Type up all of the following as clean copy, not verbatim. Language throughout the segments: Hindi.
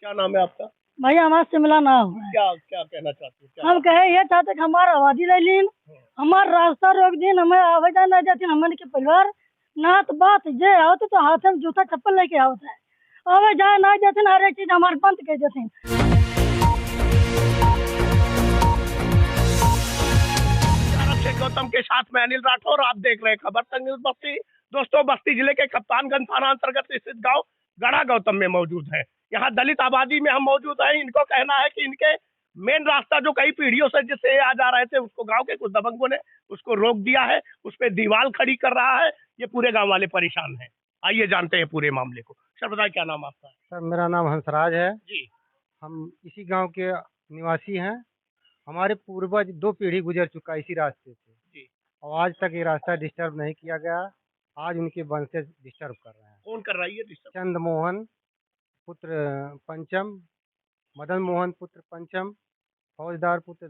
क्या नाम है आपका? भैया हमारा शिमला ना हुआ है। क्या क्या कहना चाहते हैं? क्या हम कहे ये चाहते कि हमारा आबादी ले लीन, हमार रास्ता रोक दीन, हमें आवे जाए ना जाती हमन के परिवार ना तो बात जे आवत तो हाथ में जूता चप्पल लेके आवत है, आवे जाए ना जाते हर एक चीज हमारे बंद कर देते। अक्षय गौतम के साथ में अनिल राठौर, आप देख रहे हैं खबर तक न्यूज बस्ती। दोस्तों, बस्ती जिले के कप्तानगंज थाना अंतर्गत स्थित गांव गढ़ा गौतम में मौजूद है। यहाँ दलित आबादी में हम मौजूद हैं। इनको कहना है कि इनके मेन रास्ता जो कई पीढ़ियों से जिससे आ जा रहे थे, उसको गांव के कुछ दबंगों ने उसको रोक दिया है, उस पर दीवार खड़ी कर रहा है। ये पूरे गांव वाले परेशान हैं। आइए जानते हैं पूरे मामले को। सर बताइए, क्या नाम आपका? सर मेरा नाम हंसराज है। जी हम इसी गांव के निवासी हैं। हमारे पूर्वज 2 पीढ़ी गुजर चुका है इसी रास्ते से, जी। और आज तक ये रास्ता डिस्टर्ब नहीं किया गया। आज उनके वंशज डिस्टर्ब कर रहे हैं। कौन कर रहा है ये डिस्टर्ब? चंद्रमोहन पुत्र पंचम, मदन मोहन पुत्र पंचम, फौजदार पुत्र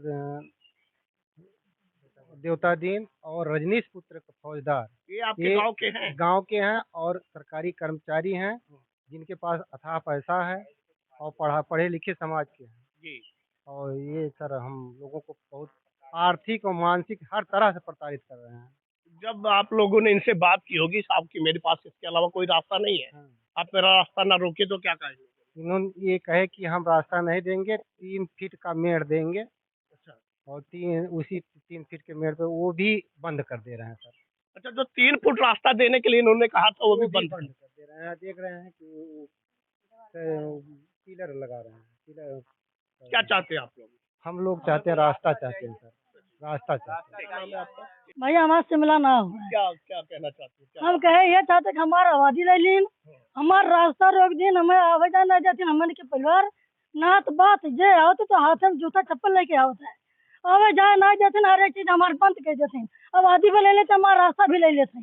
देवतादीन और रजनीश पुत्र फौजदार। ये आपके ये गांव के हैं? गांव के हैं और सरकारी कर्मचारी हैं, जिनके पास अथाह पैसा है और पढ़े लिखे समाज के हैं। जी। और ये सर हम लोगों को बहुत आर्थिक और मानसिक हर तरह से प्रताड़ित कर रहे हैं। जब आप लोगों ने इनसे बात की होगी साहब कि मेरे पास इसके अलावा कोई रास्ता नहीं है, हाँ। आप मेरा रास्ता ना रोके, तो क्या कहेंगे? इन्होंने ये कहे कि हम रास्ता नहीं देंगे, 3 फीट का मेड़ देंगे, अच्छा और उसी 3 फीट के मेड़ पे वो भी बंद कर दे रहे हैं सर। अच्छा, जो 3 फुट रास्ता देने के लिए इन्होंने कहा था वो भी बंद बंद कर दे रहे हैं। देख रहे हैं कि पिलर लगा रहे हैं, पिलर। क्या चाहते हैं आप लोग? हम लोग चाहते हैं रास्ता, चाहते हैं सर, रास्ता चाहते हैं। क्या नाम है आपका? भैया हमारा शिमला ना हुआ है। क्या क्या कहना चाहते हैं? क्या हम कहे ये चाहते कि हमारा आबादी ले लीन, हमार रास्ता रोक दीन, हमें आवे जाए ना जाती हमन के परिवार ना तो बात जे आवत तो हाथ में जूता चप्पल लेके आवत है, आवे जाए ना जाते हर एक चीज हमारे बंद कर देते। आबादी भी ले लेते, हमारा रास्ता भी ले लेते।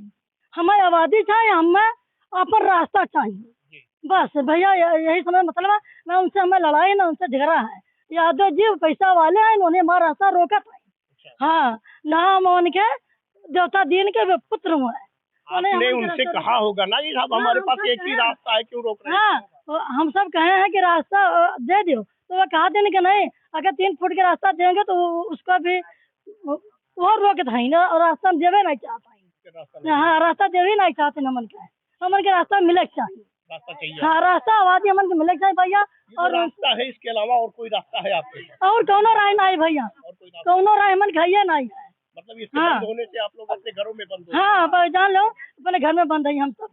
हमें आबादी चाहिए, हमें अपन रास्ता चाहिए। बस भैया यही समय मतलब है। ना उनसे हमें लड़ाई ना उनसे झगड़ा है। यादव जी पैसा वाले हैं, इन्होंने हमारा रास्ता रोका था। हाँ, ना हम उनके देवता दीन के पुत्र हुए हैं। आपने उनसे कहा होगा ना कि साहब हमारे पास एक ही रास्ता है, क्यों रोक रहे हैं? हाँ, हम सब कहे हैं कि रास्ता दे दो, तो वो कहा देने के नहीं, अगर 3 फुट का रास्ता देंगे तो उसका भी वो रोक है ना, और रास्ता हम देवे नहीं चाहते। हाँ, रास्ता देवे नहीं चाहते। हमन के रास्ता मिले चाहिए। रास्ता चाहिए? हाँ, रास्ता आबादी हमन के मिले चाहिए भैया। और रास्ता है, इसके अलावा और कोई रास्ता है आपके? और कौनो राय नहीं भैया, और कोई रास्ता कौनो राय हमन खाइए नहीं है। मतलब इसके बंद होने से आप लोग अपने घरों में बंद हो? हाँ, अब जान लो अपने घर में बंद है हम सब।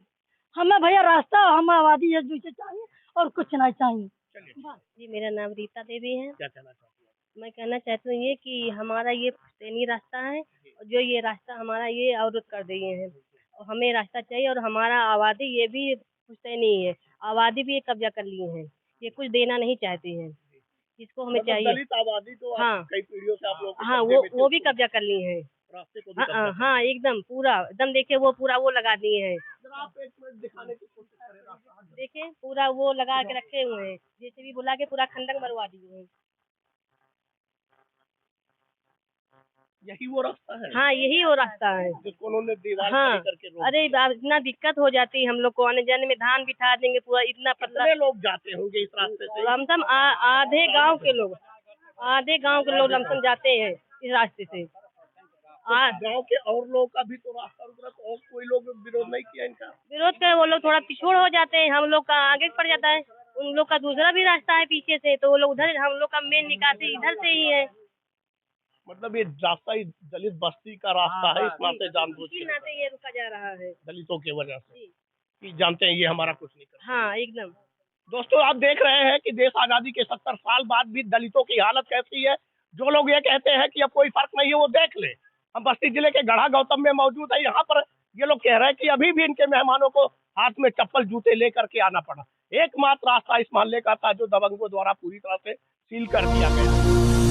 हमें भैया रास्ता, हम आबादी एक दूसरे चाहिए और कुछ नहीं चाहिए। जी, मेरा नाम रीता देवी है। क्या कहना चाहती हैं? मैं कहना चाहती हूँ ये कि हमारा ये पुश्तैनी रास्ता है, और जो ये रास्ता हमारा ये अवरुद्ध कर दिए हैं, और हमें रास्ता चाहिए। और हमारा आबादी ये भी पुश्तैनी है, आबादी भी ये कब्जा कर लिए हैं, ये कुछ देना नहीं चाहते हैं, जिसको हमें चाहिए। दलित आबादी तो हाँ, कई पीढ़ियों से आप लोग हाँ, वो भी कब्जा कर लिए हैं। रास्ते को भी हाँ हाँ, एकदम पूरा एकदम देखिए, वो पूरा वो लगा दिए हैं। आप एक मिनट दिखाने की कोशिश करें रास्ता। देखिए पूरा वो लगा के रखे हुए हैं, जैसे भी बुला के पूरा खंडक मरवा दिए हैं। यही वो रास्ता है? हाँ, यही वो रास्ता है जिसको उन्होंने दीवार हाँ। खड़ी करके रोक अरे बाप, इतना दिक्कत हो जाती है हम लोग को आने जाने में। धान बिठा देंगे पूरा, इतना पतला। कितने लोग जाते होंगे इस रास्ते से? लमसम आधे गांव के लोग लमसम जाते हैं इस रास्ते से। गांव के और लोगों का भी तो रास्ता रुक रहा, तो और कोई लोग विरोध नहीं किया इनका? विरोध कर वो लोग थोड़ा पिछोड़ हो जाते हैं, हम लोग का आगे पड़ जाता है। उन लोग का दूसरा भी रास्ता है पीछे से, तो वो लोग उधर, हम लोग का मेन निकासी इधर से ही है। मतलब ये रास्ता ही दलित बस्ती का रास्ता है, इस नाते जानबूझ इसी के नाते ये रुका जा रहा है दलितों की वजह से कि जानते हैं ये हमारा कुछ नहीं करता। हाँ, एकदम। दोस्तों, आप देख रहे हैं कि देश आजादी के 70 साल बाद भी दलितों की हालत कैसी है। जो लोग ये कहते हैं कि अब कोई फर्क नहीं है, वो देख ले। हम बस्ती जिले के गढ़ा गौतम में मौजूद है। यहाँ पर ये लोग कह रहे हैं कि अभी भी इनके मेहमानों को हाथ में चप्पल जूते लेकर के आना पड़ा। एकमात्र रास्ता इस मोहल्ले का था, जो दबंगों द्वारा पूरी तरह से सील कर दिया गया।